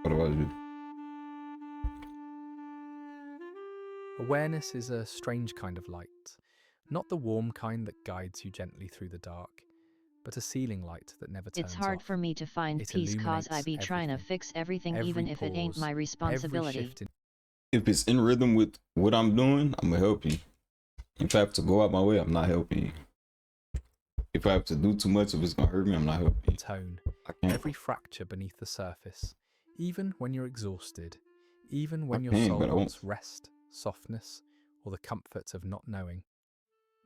What about you? Awareness is a strange kind of light, not the warm kind that guides you gently through the dark, but a ceiling light that never turns It's hard off. for me to find It peace cause I illuminates be trying to everything. fix everything Every even if it ain't pause, my every responsibility. shift in If it's in rhythm with what I'm doing, I'm gonna help you. If I have to go out my way, I'm not helping you. If I have to do too much, if it's gonna hurt me, I'm not helping you. tone, I can't. every fracture beneath the surface, even when you're exhausted, even I when your can, soul but I won't. wants rest, softness, or the comfort of not knowing.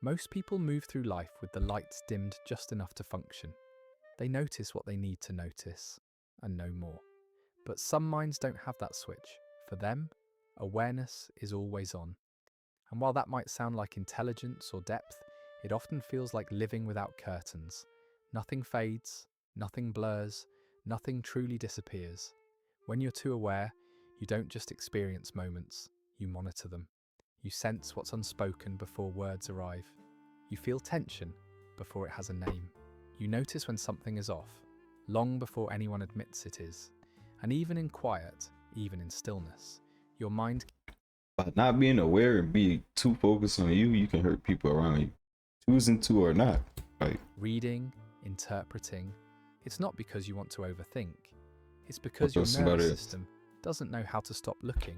Most people move through life with the lights dimmed just enough to function. They notice what they need to notice, and no more. But some minds don't have that switch. For them, awareness is always on. And while that might sound like intelligence or depth, it often feels like living without curtains. Nothing fades, nothing blurs, nothing truly disappears. When you're too aware, you don't just experience moments, you monitor them. You sense what's unspoken before words arrive. You feel tension before it has a name. You notice when something is off, long before anyone admits it is. And even in quiet, even in stillness, your mind... By not being aware and being too focused on you, you can hurt people around you. Choosing to or not. Like, reading, interpreting, it's not because you want to overthink. It's because or your somebody nervous else. system doesn't know how to stop looking.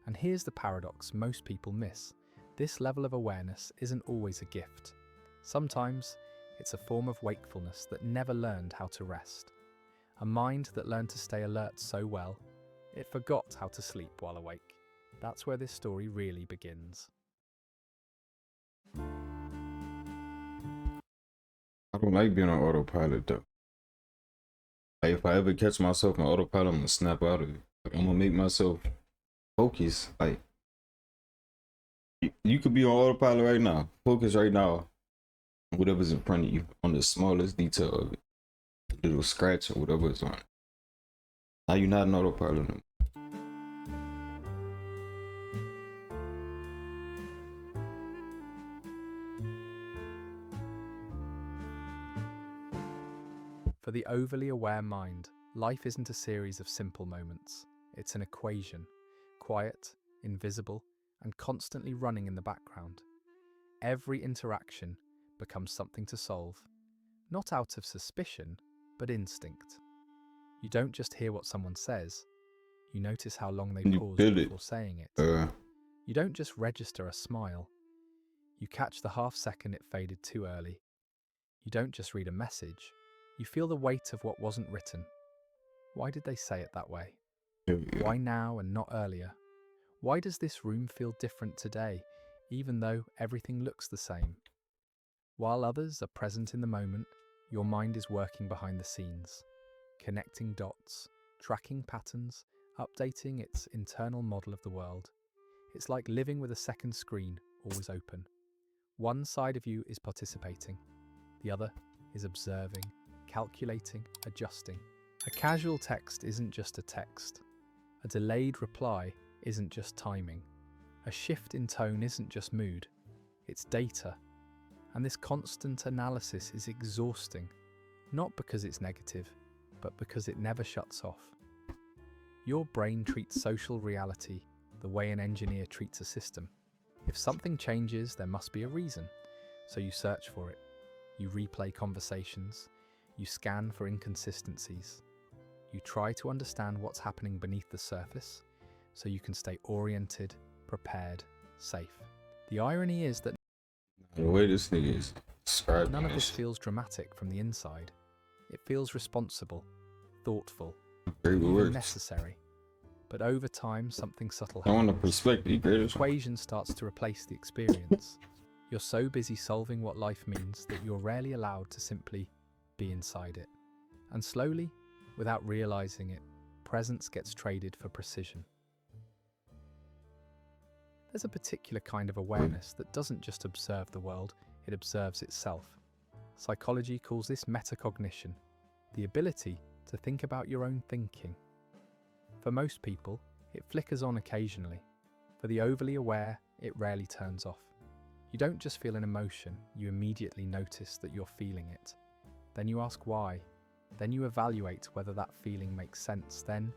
And here's the paradox most people miss. This level of awareness isn't always a gift. Sometimes it's a form of wakefulness that never learned how to rest. A mind that learned to stay alert so well, it forgot how to sleep while awake. That's where this story really begins. I don't like being on autopilot though. Like, if I ever catch myself on autopilot, I'm gonna snap out of it. Like, I'm gonna make myself focus. Like, you could be on autopilot right now. Focus right now on whatever's in front of you, on the smallest detail of it. A little scratch or whatever is on it. Now you're not on autopilot anymore. For the overly aware mind, life isn't a series of simple moments. It's an equation, quiet, invisible, and constantly running in the background. Every interaction becomes something to solve, not out of suspicion, but instinct. You don't just hear what someone says, you notice how long they You paused feel it. before saying it. Uh, You don't just register a smile, you catch the half second it faded too early. You don't just read a message, you feel the weight of what wasn't written. Why did they say it that way? yeah. Why now and not earlier? Why does this room feel different today, even though everything looks the same? While others are present in the moment, your mind is working behind the scenes, connecting dots, tracking patterns, updating its internal model of the world. It's like living with a second screen always open. One side of you is participating, the other is observing, calculating, adjusting. A casual text isn't just a text. A delayed reply isn't just timing. A shift in tone isn't just mood. It's data. And this constant analysis is exhausting, not because it's negative, but because it never shuts off. Your brain treats social reality the way an engineer treats a system. If something changes, there must be a reason. So you search for it. You replay conversations. You scan for inconsistencies. You try to understand what's happening beneath the surface so you can stay oriented, prepared, safe. The irony is that The way this nigga is describing none of this this, feels dramatic from the inside. It feels responsible, thoughtful, great with even words. necessary. But over time, something subtle I want a happens. perspective, The greatest. equation starts to replace the experience. You're so busy solving what life means that you're rarely allowed to simply be inside it. And slowly, without realizing it, presence gets traded for precision. There's a particular kind of awareness that doesn't just observe the world, it observes itself. Psychology calls this metacognition, the ability to think about your own thinking. For most people, it flickers on occasionally. For the overly aware, it rarely turns off. You don't just feel an emotion, you immediately notice that you're feeling it. Then you ask why. Then you evaluate whether that feeling makes sense. Then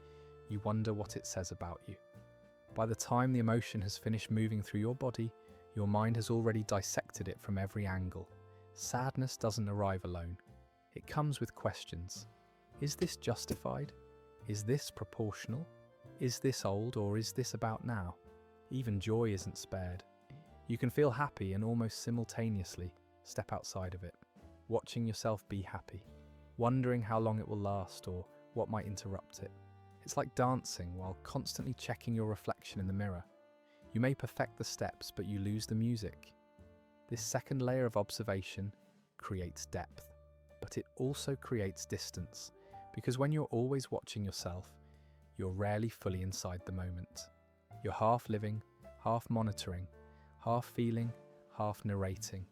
you wonder what it says about you. By the time the emotion has finished moving through your body, your mind has already dissected it from every angle. Sadness doesn't arrive alone. It comes with questions. Is this justified? Is this proportional? Is this old, or is this about now? Even joy isn't spared. You can feel happy and almost simultaneously step outside of it, watching yourself be happy, wondering how long it will last or what might interrupt it. It's like dancing while constantly checking your reflection in the mirror. You may perfect the steps, but you lose the music. This second layer of observation creates depth, but it also creates distance, because when you're always watching yourself, you're rarely fully inside the moment. You're half living, half monitoring, half feeling, half narrating.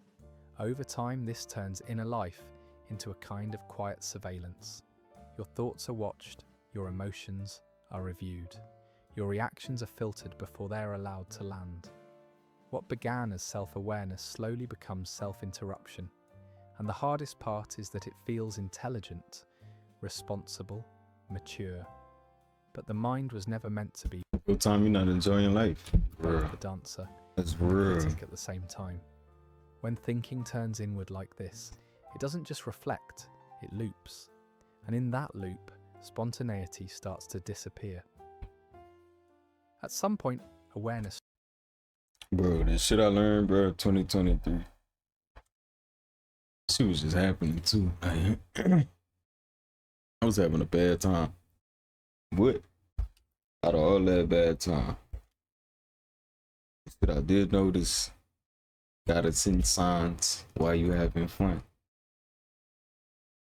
Over time, this turns inner life into a kind of quiet surveillance. Your thoughts are watched, your emotions are reviewed. Your reactions are filtered before they're allowed to land. What began as self-awareness slowly becomes self-interruption. And the hardest part is that it feels intelligent, responsible, mature. But the mind was never meant to be. What time you not enjoying life? Both the dancer That's and the real. critic at the same time. When thinking turns inward like this, it doesn't just reflect, it loops. And in that loop, spontaneity starts to disappear. At some point, awareness. Bro, the shit I learned, bro, 2023. Shit was just happening too. I was having a bad time. But out of all that bad time, shit I did notice, gotta send signs while you having fun.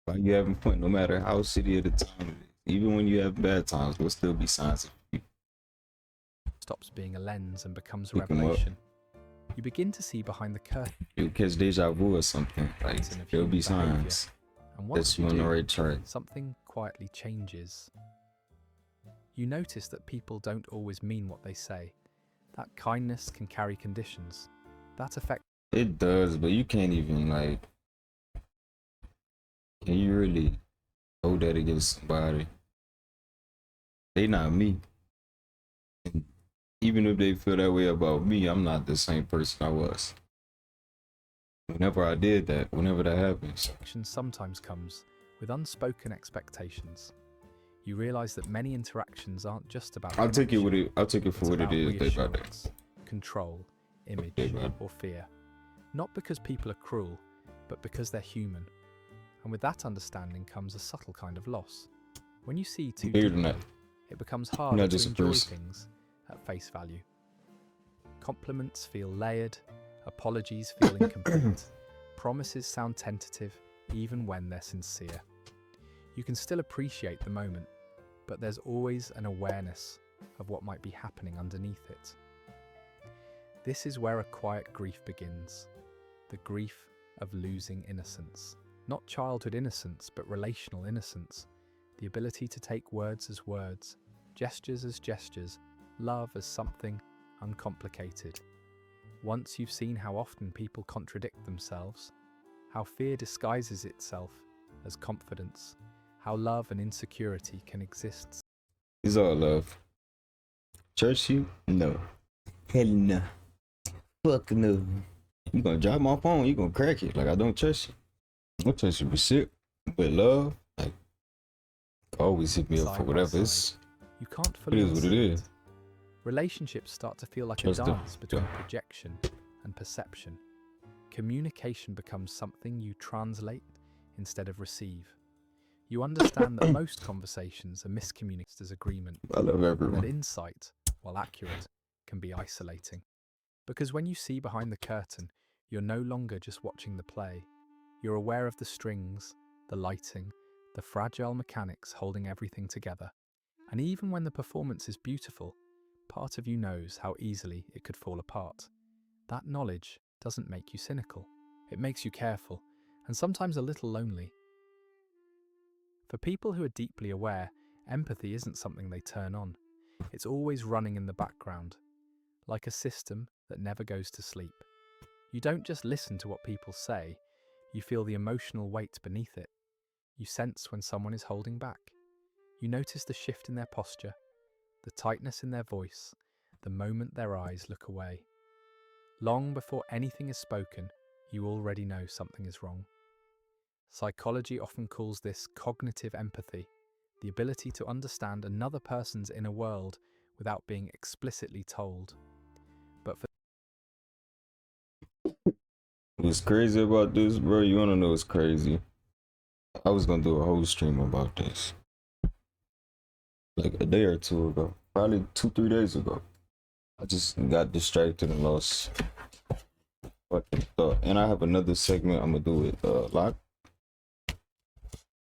While you having fun, no matter how shitty of the time it is. Even when you have bad times, there'll still be signs of you. Stops being a lens and becomes a Pick 'em up. revelation. You begin to see behind the curtain You'll catch deja vu or something. Like, of there'll be human behaviour. signs And that once you you on the do, right track. something quietly changes. You notice that people don't always mean what they say. That kindness can carry conditions. That affects It does, but you can't even, like, can you really hold that against somebody? They not me. And even if they feel that way about me, I'm not the same person I was. Whenever I did that, whenever that happens. action sometimes comes with unspoken expectations. You realize that many interactions aren't just about I'll take it connection. with it. I'll take it for It's what it about is day by day. reassurance, control, image, Day by day. or fear. Not because people are cruel, but because they're human. And with that understanding comes a subtle kind of loss. When you see too Bigger than deeply, that. it becomes You're harder not to just a enjoy person. things at face value. Compliments feel layered, apologies feel incomplete, promises sound tentative even when they're sincere. You can still appreciate the moment, but there's always an awareness of what might be happening underneath it. This is where a quiet grief begins, the grief of losing innocence. Not childhood innocence, but relational innocence. The ability to take words as words, gestures as gestures, love as something uncomplicated. Once you've seen how often people contradict themselves, how fear disguises itself as confidence, how love and insecurity can exist. It's all love. Trust you? No. Hell no. Fuck no. You gonna drop my phone, you gonna crack it. Like, I don't trust you. I don't trust you with shit. But love, like, always hit me up for Side by whatever. side, It's you can't fully is what it unsee is. Relationships start to feel like Trust a them. dance between Yeah. projection and perception. Communication becomes something you translate instead of receive. You understand that most conversations are miscommunicated as agreement, I love that everyone. insight, while accurate, can be isolating. Because when you see behind the curtain, you're no longer just watching the play. You're aware of the strings, the lighting, the fragile mechanics holding everything together. And even when the performance is beautiful, part of you knows how easily it could fall apart. That knowledge doesn't make you cynical. It makes you careful, and sometimes a little lonely. For people who are deeply aware, empathy isn't something they turn on. It's always running in the background, like a system that never goes to sleep. You don't just listen to what people say, you feel the emotional weight beneath it. You sense when someone is holding back. You notice the shift in their posture, the tightness in their voice, the moment their eyes look away. Long before anything is spoken, you already know something is wrong. Psychology often calls this cognitive empathy, the ability to understand another person's inner world without being explicitly told. But for What's crazy about this, bro? You wanna know what's crazy? I was gonna do a whole stream about this, like a day or two ago, probably 2-3 days ago. I just got distracted and lost fucking thought. And I have another segment I'm gonna do with Lock.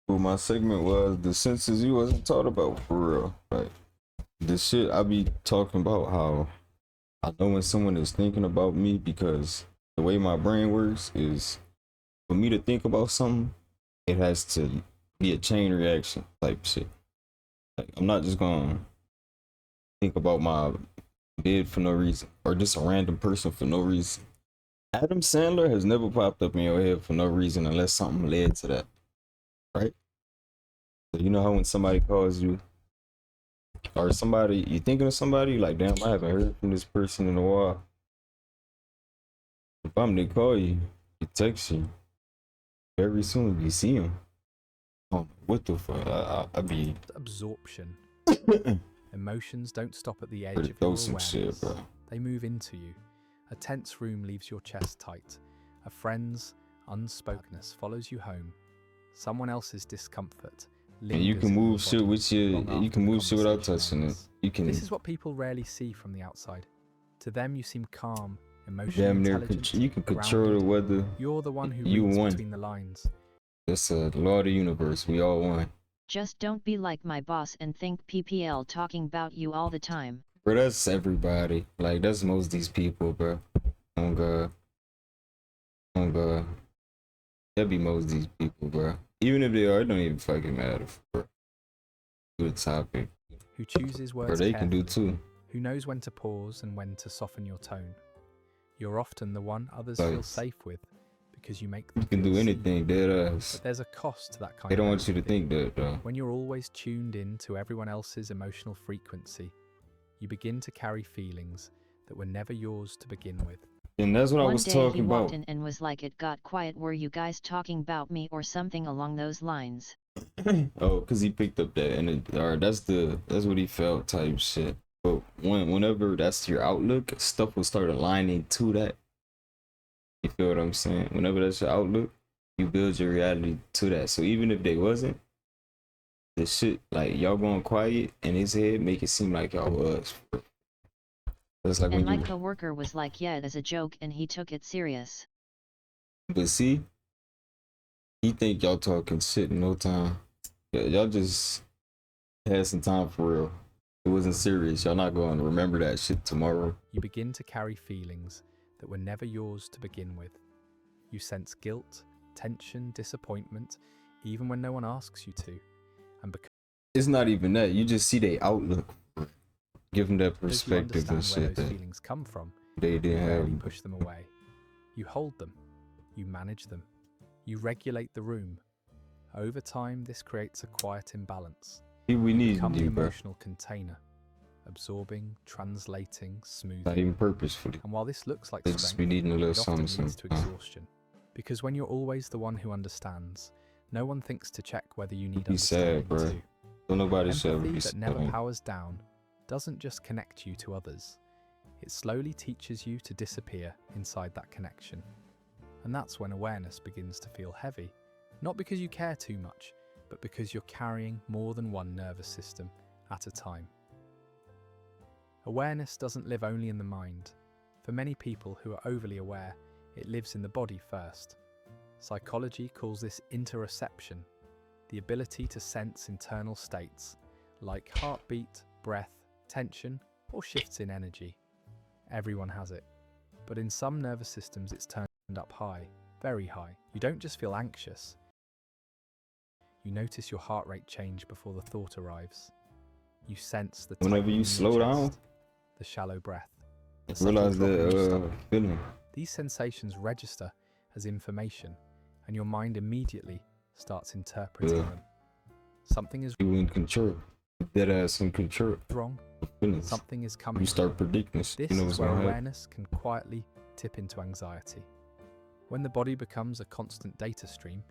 Well, my segment was the senses you wasn't taught about for real. Like the shit I be talking about, how I know when someone is thinking about me, because the way my brain works is for me to think about something, it has to be a chain reaction type shit. Like I'm not just gonna think about my bed for no reason, or just a random person for no reason. Adam Sandler has never popped up in your head for no reason unless something led to that, right? So you know how when somebody calls you, or somebody, you thinking of somebody, like, damn, I haven't heard from this person in a while. If I'm to call you, you text you, very soon you see him. Oh, what the fuck? I be absorption. Emotions don't stop at the edge ready to of throw your some awareness. shit, bro. They move into you. A tense room leaves your chest tight. A friend's unspokenness follows you home. Someone else's discomfort And you can move shit with your, you can move shit without touching it. You can. This is what people rarely see from the outside. To them, you seem calm, emotionally damn near intelligent, you can control grounded. the weather. You're the one who You reads won. between the lines. That's a law of the universe. We all won. Just don't be like my boss and think PPL talking about you all the time. Bro, that's everybody. Like, that's most of these people, bro. Oh God. Oh God. That be most of these people, bro. Even if they are, it don't even fucking matter, bro. Good topic. Who chooses words Or they carefully, can do too. who knows when to pause and when to soften your tone. You're often the one others Like, feel safe with because you make them you can feel do seen. anything, dead ass. But there's a cost to that kind They of don't want you to empathy. think that, though. When you're always tuned in to everyone else's emotional frequency, you begin to carry feelings that were never yours to begin with. And that's what I One was day talking he walked about. in and was like, "It got quiet. Were you guys talking about me or something along those lines?" Oh, cause he picked up that, and or that's what he felt type shit. But whenever that's your outlook, stuff will start aligning to that. You feel what I'm saying? Whenever that's your outlook, you build your reality to that. So even if they wasn't, the shit like y'all going quiet in his head make it seem like y'all was. That's like And my when you. coworker was like, "Yeah, as a joke," and he took it serious. But see, he think y'all talking shit in no time. Y'all just had some time for real. It wasn't serious. Y'all not going to remember that shit tomorrow. You begin to carry feelings that were never yours to begin with. You sense guilt, tension, disappointment, even when no one asks you to. And because It's not even that. You just see their outlook. Give them that you perspective and understand where shit those that feelings come from, they you didn't rarely have. push them away. You hold them. You manage them. You regulate the room. Over time, this creates a quiet imbalance. We You need become to the do, bro. emotional container, absorbing, translating, Not smoothing. even purposefully. And while this looks like They just be strength, needing a little it often something. leads to exhaustion. Because when you're always the one who understands, no one thinks to check whether you need Be sad, understanding bro. too. Don't nobody should ever Empathy be that sad. never powers down doesn't just connect you to others. It slowly teaches you to disappear inside that connection. And that's when awareness begins to feel heavy. Not because you care too much, but because you're carrying more than one nervous system at a time. Awareness doesn't live only in the mind. For many people who are overly aware, it lives in the body first. Psychology calls this interoception, the ability to sense internal states like heartbeat, breath, tension, or shifts in energy. Everyone has it, but in some nervous systems it's turned up high, very high. You don't just feel anxious, you notice your heart rate change before the thought arrives. You sense the Whenever tightening you in your slow down, chest, the shallow breath, the subtle realize drop in your that stomach. feeling. These sensations register as information, and your mind immediately starts interpreting them. Something is You in control. That ass in control. wrong. Feelings. Something is coming. You start predicting this. This You know is what's where gonna happen. awareness can quietly tip into anxiety. When the body becomes a constant data stream,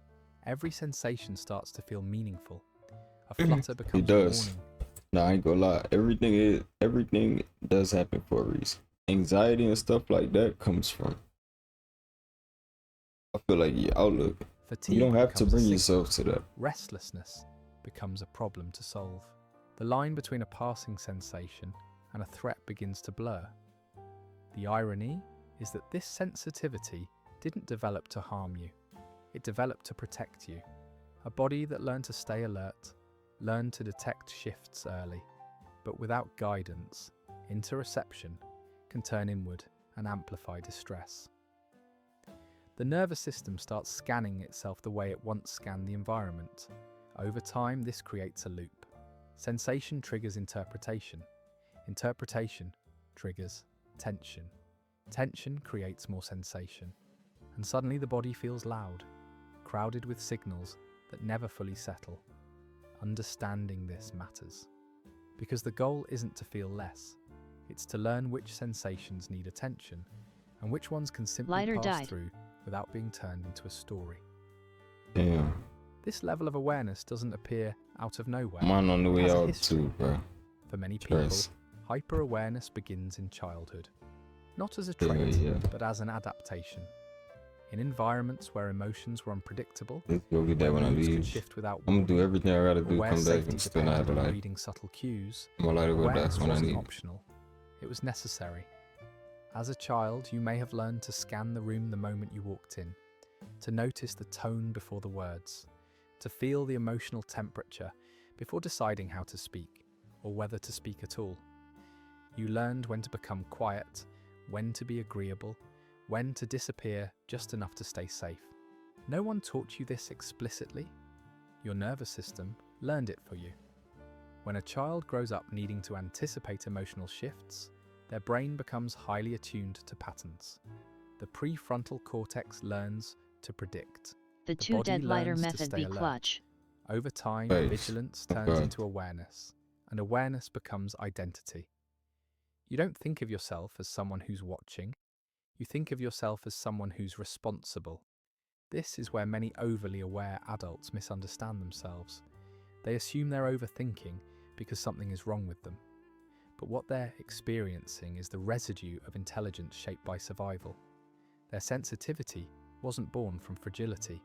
every sensation starts to feel meaningful. A flutter becomes It does. a warning. Nah, I ain't gonna lie. Everything does happen for a reason. Anxiety and stuff like that comes from, I feel like, your outlook. Fatigue You don't have to becomes a bring signal. yourself to that. Restlessness becomes a problem to solve. The line between a passing sensation and a threat begins to blur. The irony is that this sensitivity didn't develop to harm you. It developed to protect you. A body that learned to stay alert, learned to detect shifts early, but without guidance, interoception can turn inward and amplify distress. The nervous system starts scanning itself the way it once scanned the environment. Over time, this creates a loop. Sensation triggers interpretation. Interpretation triggers tension. Tension creates more sensation. And suddenly the body feels loud, crowded with signals that never fully settle. Understanding this matters. Because the goal isn't to feel less. It's to learn which sensations need attention and which ones can simply Lighter pass died. through without being turned into a story. Damn. This level of awareness doesn't appear out of nowhere. Mine on the It way has a out history. too, bro. For many people, Stress. hyper-awareness begins in childhood. Not as a Yeah, trait, yeah. but as an adaptation. In environments where emotions were unpredictable, Let's go get where that when I moods could leave. shift without I'm gonna do warning, everything I gotta or do. where Come back safety and still not have depended a on life. reading subtle cues, I'm gonna let it go. awareness That's when I wasn't need. optional. It was necessary. As a child, you may have learned to scan the room the moment you walked in, to notice the tone before the words, to feel the emotional temperature before deciding how to speak, or whether to speak at all. You learned when to become quiet, when to be agreeable, when to disappear just enough to stay safe. No one taught you this explicitly. Your nervous system learned it for you. When a child grows up needing to anticipate emotional shifts, their brain becomes highly attuned to patterns. The prefrontal cortex learns to predict. The The 2 body dead lighter learns to method stay be alert. clutch. Over time, Right. vigilance turns Okay. into awareness, and awareness becomes identity. You don't think of yourself as someone who's watching. You think of yourself as someone who's responsible. This is where many overly aware adults misunderstand themselves. They assume they're overthinking because something is wrong with them. But what they're experiencing is the residue of intelligence shaped by survival. Their sensitivity wasn't born from fragility.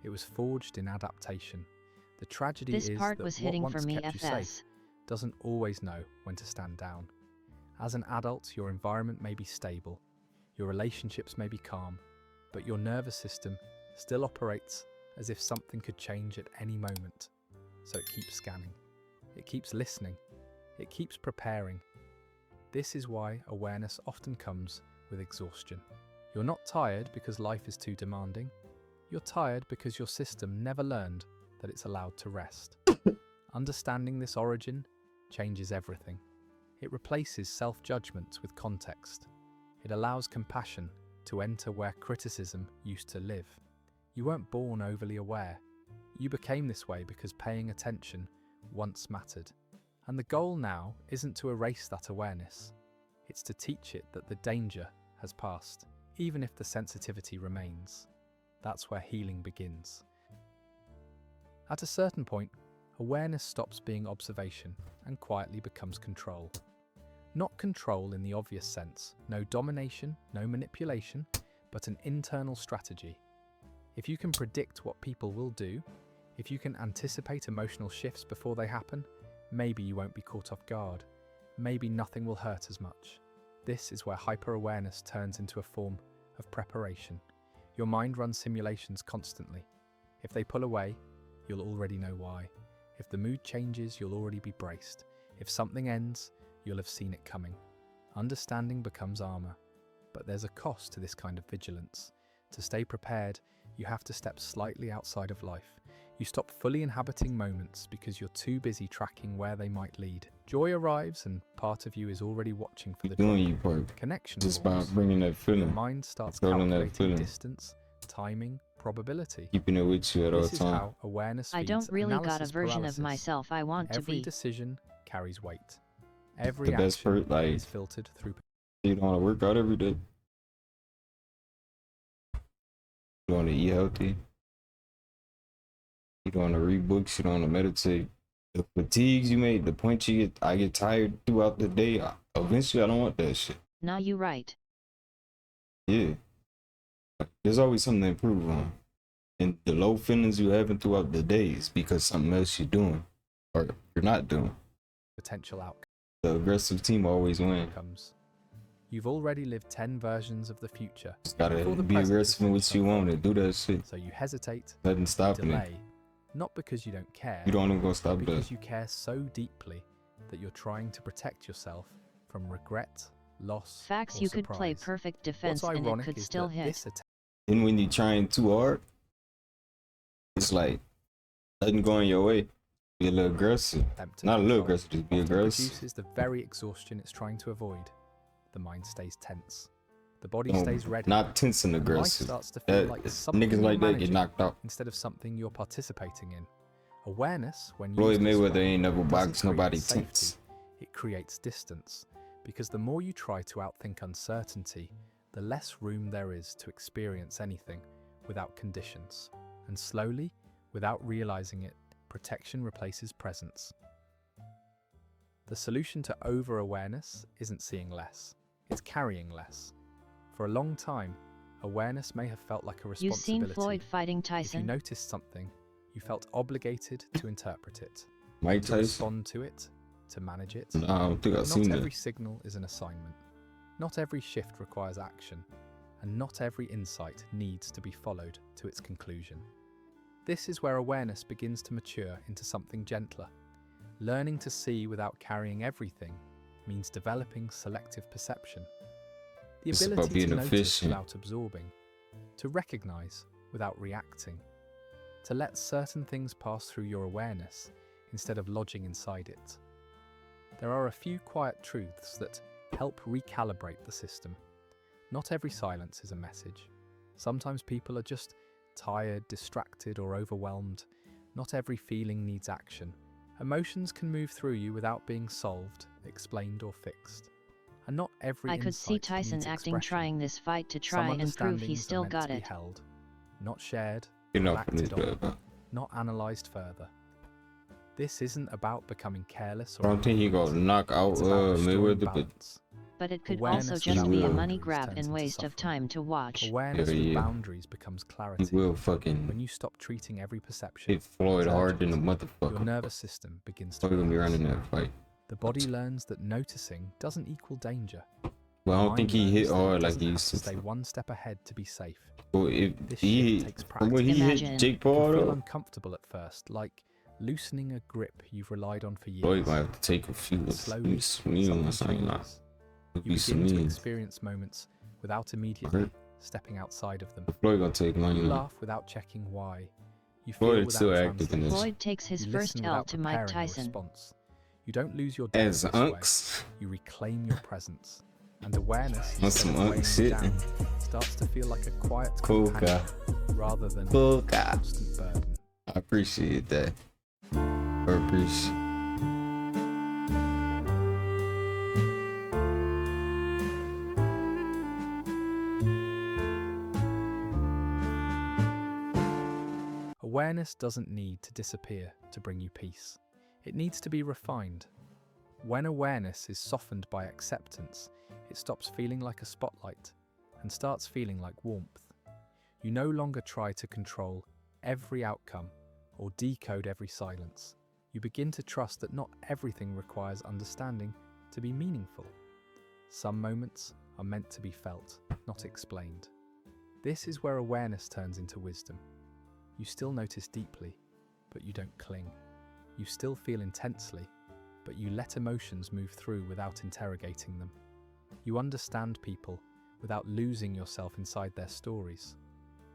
It was forged in adaptation. The tragedy This is part that was what hitting once for me, kept you FS. safe doesn't always know when to stand down. As an adult, your environment may be stable, your relationships may be calm, but your nervous system still operates as if something could change at any moment. So it keeps scanning, it keeps listening, it keeps preparing. This is why awareness often comes with exhaustion. You're not tired because life is too demanding. You're tired because your system never learned that it's allowed to rest. Understanding this origin changes everything. It replaces self-judgment with context. It allows compassion to enter where criticism used to live. You weren't born overly aware. You became this way because paying attention once mattered. And the goal now isn't to erase that awareness. It's to teach it that the danger has passed, even if the sensitivity remains. That's where healing begins. At a certain point, awareness stops being observation and quietly becomes control. Not control in the obvious sense, no domination, no manipulation, but an internal strategy. If you can predict what people will do, if you can anticipate emotional shifts before they happen, maybe you won't be caught off guard. Maybe nothing will hurt as much. This is where hyper-awareness turns into a form of preparation. Your mind runs simulations constantly. If they pull away, you'll already know why. If the mood changes, you'll already be braced. If something ends, you'll have seen it coming. Understanding becomes armor. But there's a cost to this kind of vigilance. To stay prepared, you have to step slightly outside of life. You stop fully inhabiting moments because you're too busy tracking where they might lead. Joy arrives and part of you is already watching for the Doing drop. you part. Connection Just forms. by bringing that Your feeling. mind starts Feeling that calculating feeling. distance, timing, probability. Keeping it with you at all This is times. how awareness I feeds don't really got a analysis version of paralysis. myself I want to Every be. decision carries weight. Every The best action part, like, is filtered through. you don't want to work out every day. You want to eat healthy. You don't want to read books. You don't want to meditate. The fatigues you made, the point I get tired throughout the day. Eventually, I don't want that shit. Now you right. Yeah. There's always something to improve on. And the low feelings you having throughout the day is because something else you're doing or you're not doing. Potential The aggressive team always win. outcomes. You've already lived 10 versions of the future, Just gotta before the be present aggressive in what has you finished want and do that shit. so you hesitate, Nothing stopping it. delay, not because you don't care, You don't even gonna stop because that. you care so deeply that you're trying to protect yourself from regret, loss, Facts, or you could play surprise. perfect defense What's and it ironic could is still that hit. this attack And when you're trying too hard, it's like nothing going your way. Be a little aggressive. attempt to Not a little control aggressive, just be often aggressive. produces the very exhaustion it's trying to avoid. The mind stays tense. The body No, stays ready. not tense and and life aggressive. starts to feel That, like something niggas you're like that get managing knocked out. instead of something you're participating in. Awareness, when Floyd used this Mayweather way, ain't never doesn't boxed create nobody safety, tense. it creates distance, because the more you try to outthink uncertainty, the less room there is to experience anything without conditions. And slowly, without realizing it, protection replaces presence. The solution to over-awareness isn't seeing less, it's carrying less. For a long time, awareness may have felt like a You responsibility. seen Floyd fighting If you Tyson? noticed something, you felt obligated to interpret it, Mike to Tyson? respond to it, to manage it. Nah, I don't think I've Not seen every that. signal is an assignment. Not every shift requires action, and not every insight needs to be followed to its conclusion. This is where awareness begins to mature into something gentler. Learning to see without carrying everything means developing selective perception. The It's about ability being to notice efficient. without absorbing, to recognize without reacting, to let certain things pass through your awareness instead of lodging inside it. There are a few quiet truths that help recalibrate the system. Not every silence is a message. Sometimes people are just tired, distracted, or overwhelmed. Not every feeling needs action. Emotions can move through you without being solved, explained, or fixed. And not every I could see insight Tyson needs acting expression. trying this fight to Some try and prove understandings he are still meant got to be it. held, not shared, You know, or for this acted on, bad. not analysed further. This isn't about becoming careless I or don't think he ignorant. gonna knock out It's about restoring Mayweather, but balance. But it could Awareness also without just be a boundaries money grab turns and into waste of suffering. time to watch. Awareness Yeah, with yeah. boundaries becomes he clarity. will When fucking you stop treating every perception hit Floyd as hard than a urgent, your motherfucker. nervous system begins to Floyd gonna be relax. running that fight. The body learns that noticing doesn't equal danger. But I don't think he hit hard like he he used used to to. stay one step ahead to be safe. Well, if This he shift takes from when he practice. hit Imagine. Jake It can Paul feel though, uncomfortable at first, like loosening a grip you've relied on for years. Floyd might have to take a few. And slowly, Me or something something like changes. that. You Be some begin to means. experience moments without immediately Hurt. stepping outside of them. Floyd gonna take You money. laugh without checking why. You Floyd feel is without still active in translating. this. Floyd takes his You first listen L without to Mike preparing a Tyson. response. You don't lose your depth As this way. unks, You reclaim your presence. And awareness, on instead some of weighing unk you shit. down, starts to feel like a quiet Cool companion guy. rather than Cool a guy. constant burden. I appreciate that. I appreciate. Awareness doesn't need to disappear to bring you peace. It needs to be refined. When awareness is softened by acceptance, it stops feeling like a spotlight and starts feeling like warmth. You no longer try to control every outcome or decode every silence. You begin to trust that not everything requires understanding to be meaningful. Some moments are meant to be felt, not explained. This is where awareness turns into wisdom. You still notice deeply, but you don't cling. You still feel intensely, but you let emotions move through without interrogating them. You understand people without losing yourself inside their stories.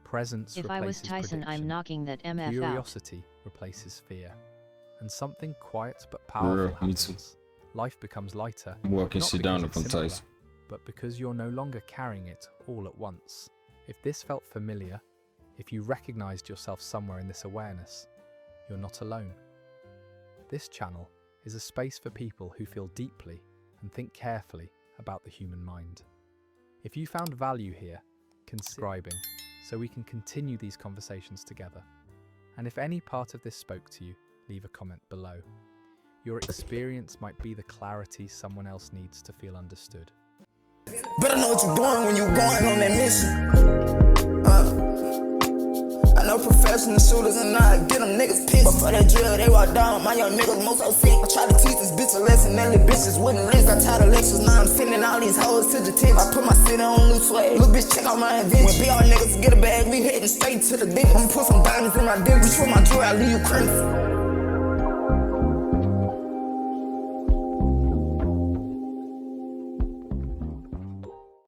Presence If I was replaces Tyson, I'm prediction. knocking that MF out. Curiosity replaces fear. And something quiet but For powerful real, me too. happens. Life becomes lighter, I'm walking not shit because down it's from simpler, Tyson. but because you're no longer carrying it all at once. If this felt familiar, If you recognized yourself somewhere in this awareness, you're not alone. This channel is a space for people who feel deeply and think carefully about the human mind. If you found value here, consider subscribing so we can continue these conversations together. And if any part of this spoke to you, leave a comment below. Your experience might be the clarity someone else needs to feel understood. Better know what you're doing when you're going on that mission. I know professional shooters and I get them niggas pissed. But for that drill, they walk down. My young niggas most so sick. I try to teach this bitch a lesson, that little bitches wouldn't listen. Got tired of lectures, now I'm sending all these hoes to the tip. I put my city on loose swag. Little bitch, check out my invention. When BR niggas get a bag, we heading straight to the dick. I'ma put some diamonds in my dick. Reach for my drill, I leave you crazy.